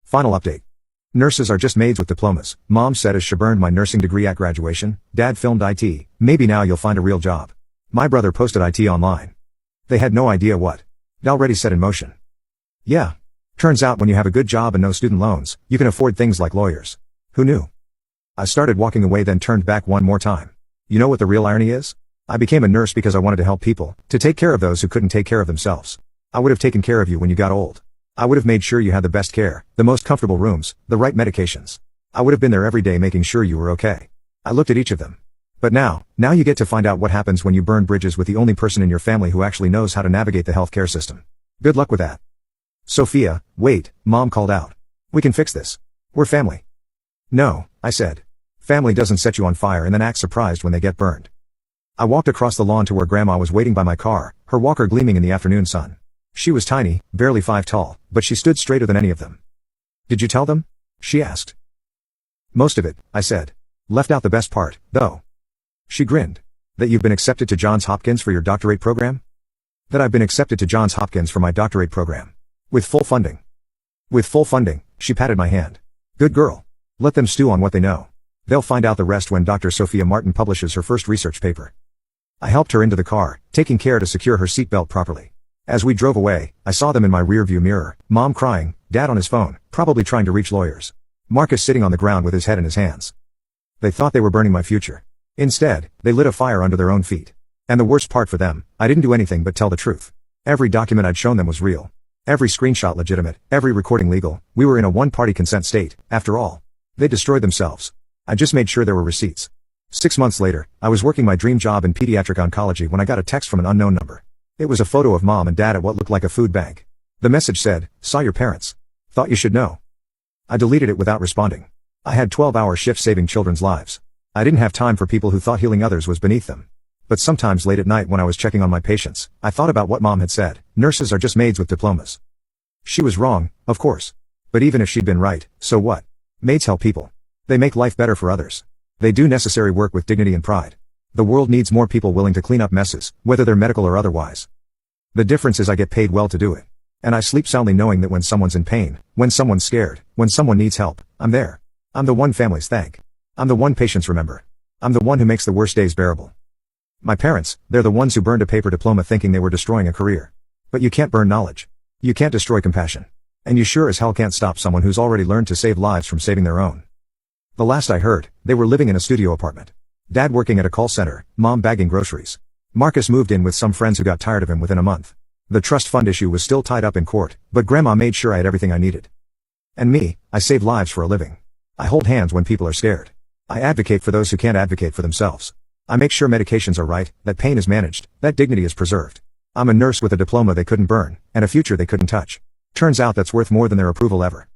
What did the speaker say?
Final update. Nurses are just maids with diplomas. Mom said as she burned my nursing degree at graduation. Dad filmed IT. Maybe now you'll find a real job. My brother posted IT online. They had no idea what already set in motion. Yeah. Turns out when you have a good job and no student loans, you can afford things like lawyers. Who knew? I started walking away, then turned back one more time. You know what the real irony is? I became a nurse because I wanted to help people, to take care of those who couldn't take care of themselves. I would have taken care of you when you got old. I would have made sure you had the best care, the most comfortable rooms, the right medications. I would have been there every day making sure you were okay. I looked at each of them. But now you get to find out what happens when you burn bridges with the only person in your family who actually knows how to navigate the healthcare system. Good luck with that. Sophia, wait, Mom called out. We can fix this. We're family. No, I said. Family doesn't set you on fire and then act surprised when they get burned. I walked across the lawn to where Grandma was waiting by my car, her walker gleaming in the afternoon sun. She was tiny, barely 5 tall, but she stood straighter than any of them. Did you tell them? She asked. Most of it, I said. Left out the best part, though. She grinned. That you've been accepted to Johns Hopkins for your doctorate program? That I've been accepted to Johns Hopkins for my doctorate program. With full funding. With full funding, she patted my hand. Good girl. Let them stew on what they know. They'll find out the rest when Dr. Sophia Martin publishes her first research paper. I helped her into the car, taking care to secure her seatbelt properly. As we drove away, I saw them in my rearview mirror, Mom crying, Dad on his phone, probably trying to reach lawyers. Marcus sitting on the ground with his head in his hands. They thought they were burning my future. Instead, they lit a fire under their own feet. And the worst part for them, I didn't do anything but tell the truth. Every document I'd shown them was real. Every screenshot legitimate, every recording legal. We were in a one-party consent state, after all. They destroyed themselves. I just made sure there were receipts. 6 months later, I was working my dream job in pediatric oncology when I got a text from an unknown number. It was a photo of Mom and Dad at what looked like a food bank. The message said, saw your parents. Thought you should know. I deleted it without responding. I had 12-hour shifts saving children's lives. I didn't have time for people who thought healing others was beneath them. But sometimes late at night when I was checking on my patients, I thought about what Mom had said. Nurses are just maids with diplomas. She was wrong, of course. But even if she'd been right, so what? Maids help people. They make life better for others. They do necessary work with dignity and pride. The world needs more people willing to clean up messes, whether they're medical or otherwise. The difference is I get paid well to do it. And I sleep soundly knowing that when someone's in pain, when someone's scared, when someone needs help, I'm there. I'm the one families thank. I'm the one patients remember. I'm the one who makes the worst days bearable. My parents, they're the ones who burned a paper diploma thinking they were destroying a career. But you can't burn knowledge. You can't destroy compassion. And you sure as hell can't stop someone who's already learned to save lives from saving their own. The last I heard, they were living in a studio apartment. Dad working at a call center, Mom bagging groceries. Marcus moved in with some friends who got tired of him within a month. The trust fund issue was still tied up in court, but Grandma made sure I had everything I needed. And me, I save lives for a living. I hold hands when people are scared. I advocate for those who can't advocate for themselves. I make sure medications are right, that pain is managed, that dignity is preserved. I'm a nurse with a diploma they couldn't burn, and a future they couldn't touch. Turns out that's worth more than their approval ever.